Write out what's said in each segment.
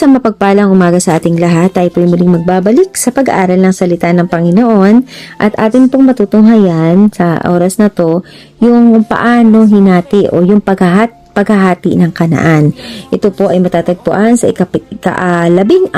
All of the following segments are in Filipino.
Isang mapagpalang umaga sa ating lahat. Tayo po'y muling magbabalik sa pag-aaral ng salita ng Panginoon at atin pong matutunghayan sa oras na to yung paano hinati o yung paghahati ng Kanaan. Ito po ay matatagpuan sa ika-14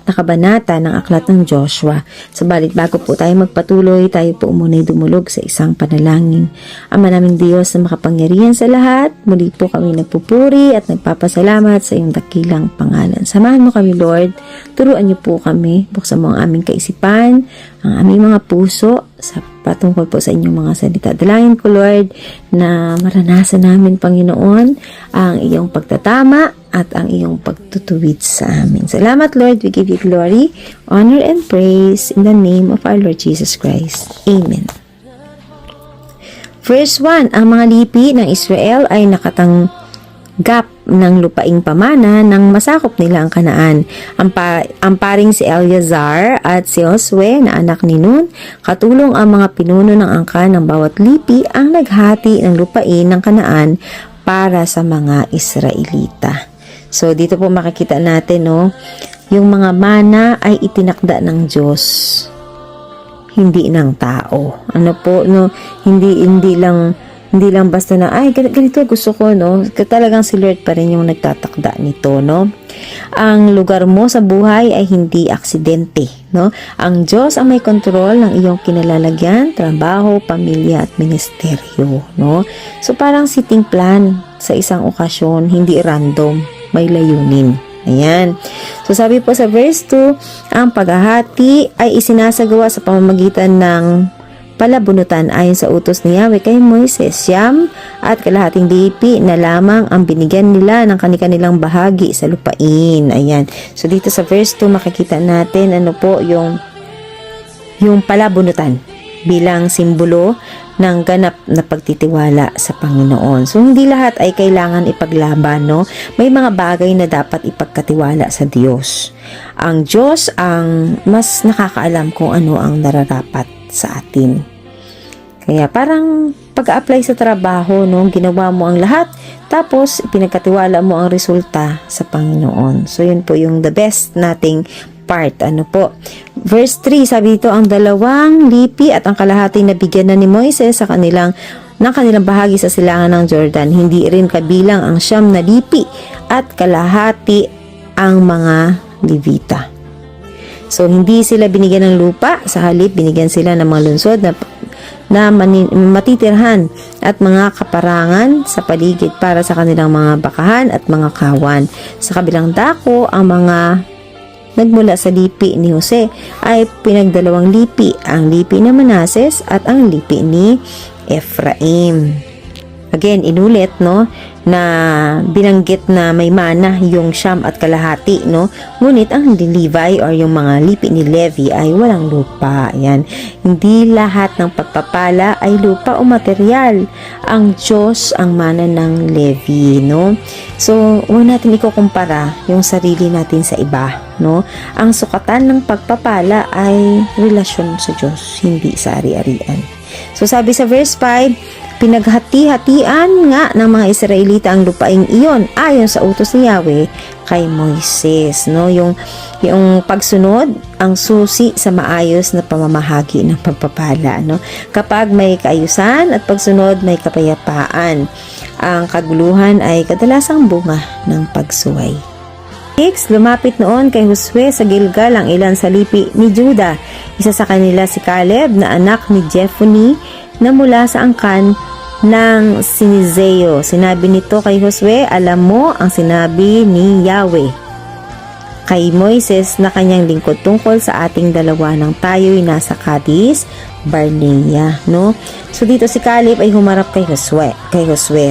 na kabanata ng Aklat ng Joshua. Subalit bago po tayo magpatuloy, tayo po muna'y dumulog sa isang panalangin. Ama naming Diyos na makapangyarihan sa lahat, muli po kami nagpupuri at nagpapasalamat sa iyong dakilang pangalan. Samahan mo kami, Lord. Turuan niyo po kami. Buksan mo ang aming kaisipan, ang aming mga puso sa patungkol po sa inyong mga salita. Dalangin ko, Lord, na maranasan namin, Panginoon, ang iyong pagtatama at ang iyong pagtutuwid sa amin. Salamat, Lord. We give you glory, honor, and praise in the name of our Lord Jesus Christ. Amen. Verse 1, ang mga lipi ng Israel ay nakatanggap ng lupaing pamana nang masakop nila ang Kanaan. Ang paring si Eleazar at si Josue na anak ni Nun, katulong ang mga pinuno ng angkan ng bawat lipi ang naghati ng lupain ng Kanaan para sa mga Israelita. So dito po makikita natin, no, yung mga mana ay itinakda ng Diyos, hindi ng tao. Ano po, no, hindi lang basta na, ay, ganito gusto ko, no? Talagang si Lord pa rin yung nagtatakda nito, no? Ang lugar mo sa buhay ay hindi aksidente, no? Ang Diyos ang may kontrol ng iyong kinalalagyan, trabaho, pamilya, at ministeryo, no? So, parang sitting plan sa isang okasyon, hindi random, may layunin. Ayan. So, sabi po sa verse 2, ang paghahati ay isinasagawa sa pamamagitan ng palabunutan ayon sa utos ni Yahweh kay Moises. Siyam at kalahating lipi na lamang ang binigyan nila ng kanilang bahagi sa lupain. Ayan. So dito sa verse 2 makikita natin ano po yung palabunutan bilang simbolo ng ganap na pagtitiwala sa Panginoon. So hindi lahat ay kailangan ipaglaban, no? May mga bagay na dapat ipagkatiwala sa Diyos. Ang Diyos ang mas nakakaalam kung ano ang nararapat sa atin. Kaya parang pag-a-apply sa trabaho, no, ginawa mo ang lahat, tapos pinagkatiwala mo ang resulta sa Panginoon. So yun po yung the best nating part. Ano po? Verse 3, sabi dito, ang 2 lipi at ang kalahati na bigyan na ni Moises sa kanilang bahagi sa silangan ng Jordan. Hindi rin kabilang ang 9 na lipi at kalahati ang mga Levita. So, hindi sila binigyan ng lupa, sa halip binigyan sila ng mga lungsod na matitirhan at mga kaparangan sa paligid para sa kanilang mga bakahan at mga kawan. Sa kabilang dako, ang mga nagmula sa lipi ni Jose ay pinagdalawang lipi, ang lipi ni Manases at ang lipi ni Ephraim. Again, inulit, no, na binanggit na may mana yung 9 at kalahati, no? Ngunit ang Levi or yung mga lipi ni Levi ay walang lupa. Ayan. Hindi lahat ng pagpapala ay lupa o material. Ang Diyos ang mana ng Levi, no? So, huwag natin ikukumpara yung sarili natin sa iba, no? Ang sukatan ng pagpapala ay relasyon sa Diyos, hindi sa ari-arian. So, sabi sa verse 5, pinaghati-hatian nga ng mga Israelita ang lupaing iyon ayon sa utos ni Yahweh kay Moises, no? Yung pagsunod ang susi sa maayos na pamamahagi ng pagpapala, no? Kapag may kaayusan at pagsunod may kapayapaan, ang kaguluhan ay kadalasang bunga ng pagsuway. Lumapit noon kay Josue sa Gilgal ang ilan sa lipi ni Juda. Isa sa kanila si Caleb na anak ni Jephunneh na mula sa angkan ng Sinizeo. Sinabi nito kay Josue, alam mo ang sinabi ni Yahweh kay Moises na kanyang lingkod tungkol sa ating dalawa nang tayo'y nasa Kadesh Barnea, no? So dito si Caleb ay humarap kay Josue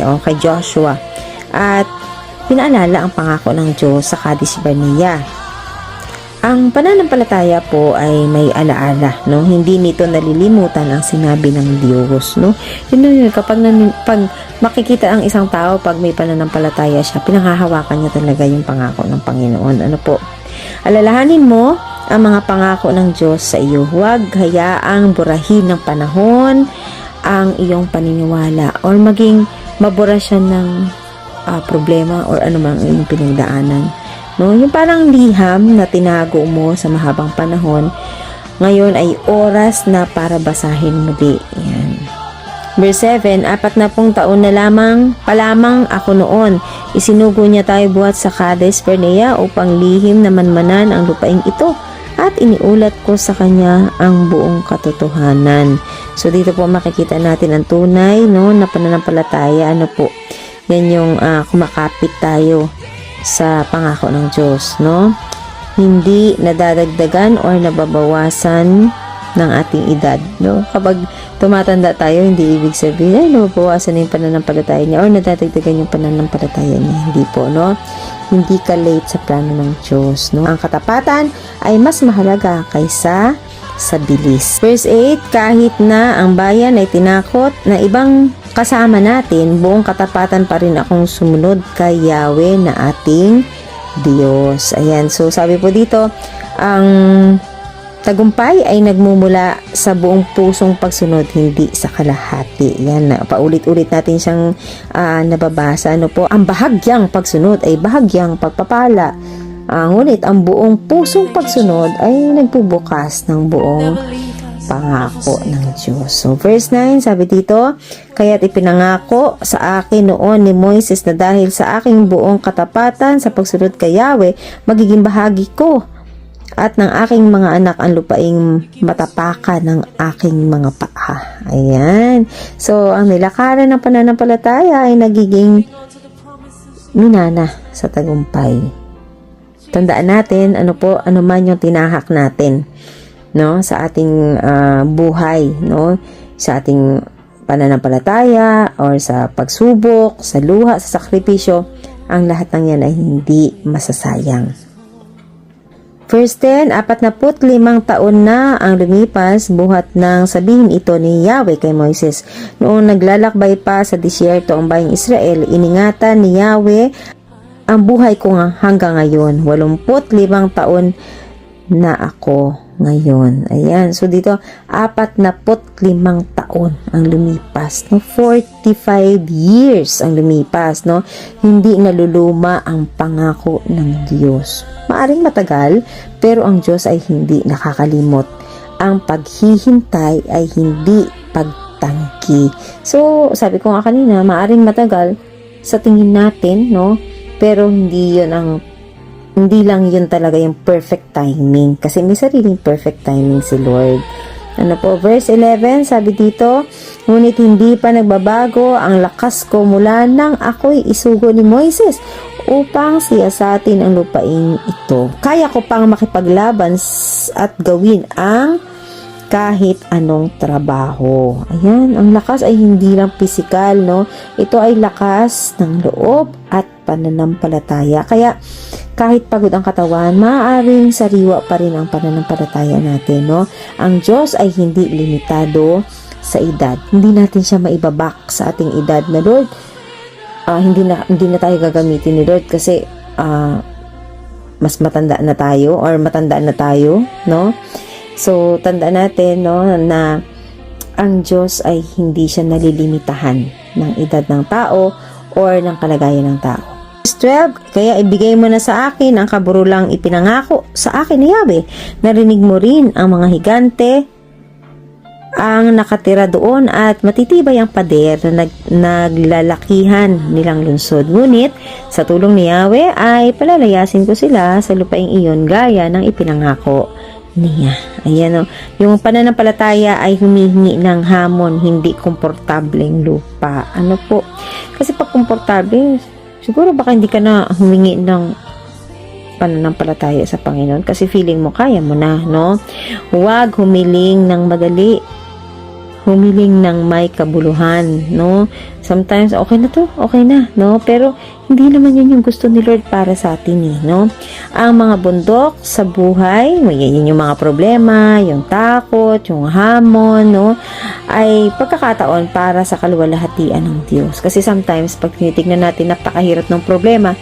o kay Joshua at pinaalala ang pangako ng Diyos sa Kadesh Barnea. Ang pananampalataya po ay may alaala, no? Hindi nito nalilimutan ang sinabi ng Diyos, no? Yun, kapag makikita ang isang tao pag may pananampalataya siya, pinanghahawakan niya talaga yung pangako ng Panginoon. Ano po? Alalahanin mo ang mga pangako ng Diyos sa iyo. Huwag hayaang burahin ng panahon ang iyong paniniwala or maging mabura siya ng problema or anumang iyong pinagdaanan. no? Yung parang liham na tinago mo sa mahabang panahon, ngayon ay oras na para basahin muli. Yan. Verse 7, 40 taon na palamang ako noon. Isinugo niya tayo buhat sa Cades Barnea upang lihim na manmanan ang lupaing ito at iniulat ko sa kanya ang buong katotohanan. So dito po makikita natin ang tunay, no, na pananampalataya. Ano po? Yan yung kumakapit tayo sa pangako ng Diyos, no? Hindi nadadagdagan or nababawasan ng ating edad, no? Kapag tumatanda tayo, hindi ibig sabihin ay nababawasan na yung pananampalataya niya or nadadagdagan yung pananampalataya niya. Hindi po, no? Hindi ka late sa plano ng Diyos, no? Ang katapatan ay mas mahalaga kaysa sa bilis. Verse 8, kahit na ang bayan ay tinakot na ibang kasama natin, buong katapatan pa rin akong sumunod kay Yahweh na ating Diyos. Ayan, so sabi po dito, ang tagumpay ay nagmumula sa buong pusong pagsunod, hindi sa kalahati. Yan, paulit-ulit natin siyang nababasa. Ano po? Ang bahagyang pagsunod ay bahagyang pagpapala. Ngunit ang buong pusong pagsunod ay nagbubukas ng buong pangako ng Diyos. So, verse 9, sabi dito, kaya't ipinangako sa akin noon ni Moises na dahil sa aking buong katapatan sa pagsunod kay Yahweh, magiging bahagi ko at ng aking mga anak ang lupaing matapakan ng aking mga paa. Ayan. So, ang nilakaran ng pananampalataya ay nagiging minana sa tagumpay. Tandaan natin, ano man yung tinahak natin, no, sa ating buhay, no, sa ating pananampalataya or sa pagsubok, sa luha, sa sakripisyo, ang lahat ng yan ay hindi masasayang. Verse 10, 45 taon na ang lumipas buhat ng sabihin ito ni Yahweh kay Moises. Noong naglalakbay pa sa disyerto ang bayang Israel, iningatan ni Yahweh ang buhay ko hanggang ngayon. 85 taon na ako ngayon. Ayan. So dito, 45 taon ang lumipas. No? 45 years ang lumipas. No? Hindi naluluma ang pangako ng Diyos. Maaring matagal, pero ang Diyos ay hindi nakakalimot. Ang paghihintay ay hindi pagtangki. So, sabi ko nga kanina, maaring matagal sa tingin natin, no? Pero hindi lang yun talaga yung perfect timing. Kasi may sariling perfect timing si Lord. Ano po, verse 11, sabi dito, ngunit hindi pa nagbabago ang lakas ko mula nang ako'y isugo ni Moises upang siyasatin ang lupain ito. Kaya ko pang makipaglaban at gawin ang kahit anong trabaho. Ayan, ang lakas ay hindi lang pisikal, no? Ito ay lakas ng loob at pananampalataya. Kaya, kahit pagod ang katawan, maaaring sariwa pa rin ang pananampalataya natin, no? Ang Diyos ay hindi limitado sa edad. Hindi natin siya maibabak sa ating edad na, Lord, hindi na tayo gagamitin ni Lord kasi mas matanda na tayo or matanda na tayo, no? So, tanda natin, no, na ang Diyos ay hindi siya nalilimitahan ng edad ng tao or ng kalagayan ng tao. Verse 12, kaya ibigay mo na sa akin ang kaburulang ipinangako sa akin ni Yahweh. Narinig mo rin ang mga higante ang nakatira doon at matitibay ang pader na naglalakihan nilang lungsod. Ngunit, sa tulong ni Yahweh ay palalayasin ko sila sa lupaing iyon gaya ng ipinangako niya. Ayan, o. Yung pananampalataya ay humihingi ng hamon, hindi komportableng lupa. Ano po? Kasi pag komportable, siguro baka hindi ka na humingi ng pananampalataya sa Panginoon kasi feeling mo kaya mo na, no? Huwag humiling ng madali. Humiling ng may kabuluhan, no? Sometimes, okay na to, okay na, no? Pero, hindi naman yun yung gusto ni Lord para sa atin, no? Ang mga bundok sa buhay, yun yung mga problema, yung takot, yung hamon, no? Ay pagkakataon para sa kaluwalhatian ng Diyos. Kasi sometimes, pag tinitignan natin, napakahirap ng problema.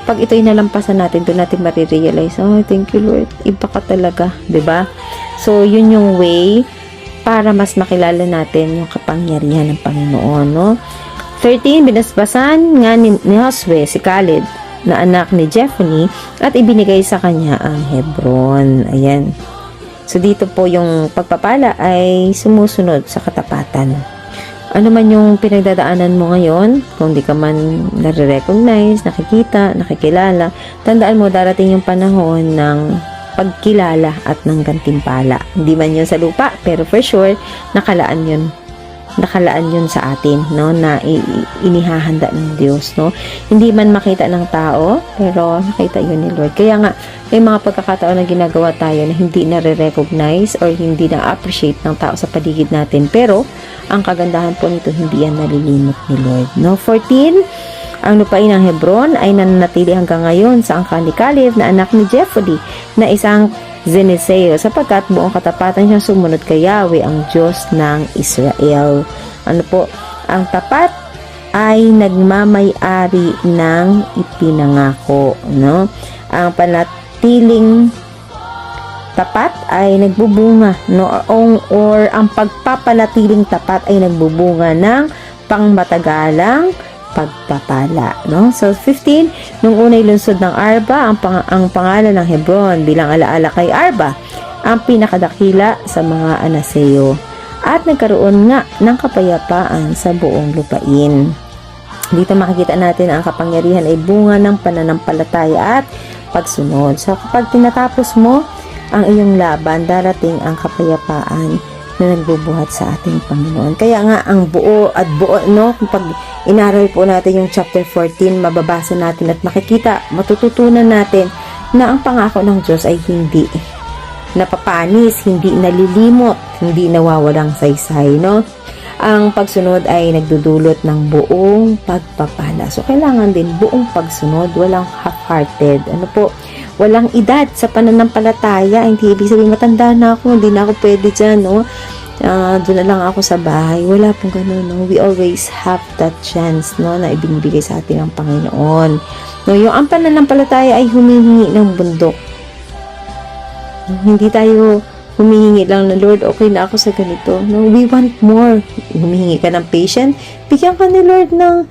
Pag ito'y nalampasan natin, doon natin marirealize, oh, thank you, Lord, iba ka talaga, diba? So, yun yung way para mas makilala natin yung kapangyarihan ng Panginoon, no? 13, binasbasan nga ni Josue si Caleb na anak ni Jephunneh at ibinigay sa kanya ang Hebron. Ayan. So dito po yung pagpapala ay sumusunod sa katapatan. Ano man yung pinagdadaanan mo ngayon, kung di ka man nare-recognize, nakikita, nakikilala, tandaan mo darating yung panahon ng pagkilala at ng gantimpala. Hindi man yun sa lupa, pero for sure, nakalaan yun sa atin, no, na inihahanda ng Diyos, no. Hindi man makita ng tao, pero nakita yun ni Lord. Kaya nga, may mga pagkakataon na ginagawa tayo na hindi na-recognize or hindi na-appreciate ng tao sa paligid natin. Pero, ang kagandahan po nito, hindi yan nalilimot ni Lord, no. 14, ang lupain ng Hebron ay nananatili hanggang ngayon sa angkan ni Caleb na anak ni Jephunneh na isang Zeneseo, sapagkat buong katapatan siyang sumunod kay Yahweh, ang Diyos ng Israel. Ano po? Ang tapat ay nagmamay-ari ng ipinangako, no? Ang panatiling tapat ay nagbubunga, no? Or ang pagpapanatiling tapat ay nagbubunga ng pangmatagalang pagpapala, no? So 15, nung unay lunsod ng Arba, ang pangalan ng Hebron bilang alaala kay Arba, ang pinakadakila sa mga Anaseo, at nagkaroon nga ng kapayapaan sa buong lupain. Dito makikita natin ang kapangyarihan ay bunga ng pananampalataya at pagsunod. So kapag tinatapos mo ang iyong laban, darating ang kapayapaan na nagbubuhat sa ating Panginoon. Kaya nga ang buo, no, pag inaral po natin yung chapter 14, mababasa natin at makikita, matututunan natin na ang pangako ng Diyos ay hindi napapanis, hindi nalilimot, hindi nawawalang saysay, no. Ang pagsunod ay nagdudulot ng buong pagpapala. So kailangan din buong pagsunod, walang half-hearted. Ano po? Walang edad sa pananampalataya. Hindi ibig sabihin matanda na ako, hindi na ako pwede dyan, no? Doon na lang ako sa bahay. Wala pong ganun, no? We always have that chance, no, na ibinibigay sa atin ng Panginoon. No, yung ang pananampalataya ay humihingi ng bundok. Hindi tayo humihingi lang na, Lord, okay na ako sa ganito. No, we want more. Humihingi ka ng patient, bigyan ka ni Lord ng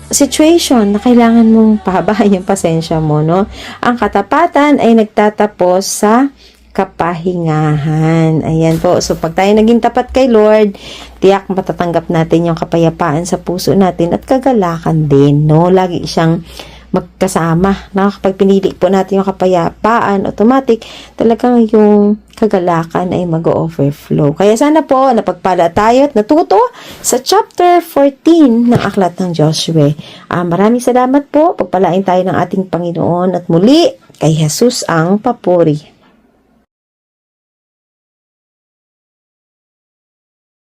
situation na kailangan mong pahabahan yung pasensya mo, no? Ang katapatan ay nagtatapos sa kapahingahan. Ayan po. So, pag tayo naging tapat kay Lord, tiyak matatanggap natin yung kapayapaan sa puso natin at kagalakan din, no? Lagi siyang magkasama. Na kapag pinili po natin yung kapayapaan, automatic, talagang yung kagalakan ay mag-overflow. Kaya sana po, napagpala tayo at natuto sa chapter 14 ng Aklat ng Joshua. Maraming salamat po. Pagpalain tayo ng ating Panginoon at muli, kay Jesus ang papuri.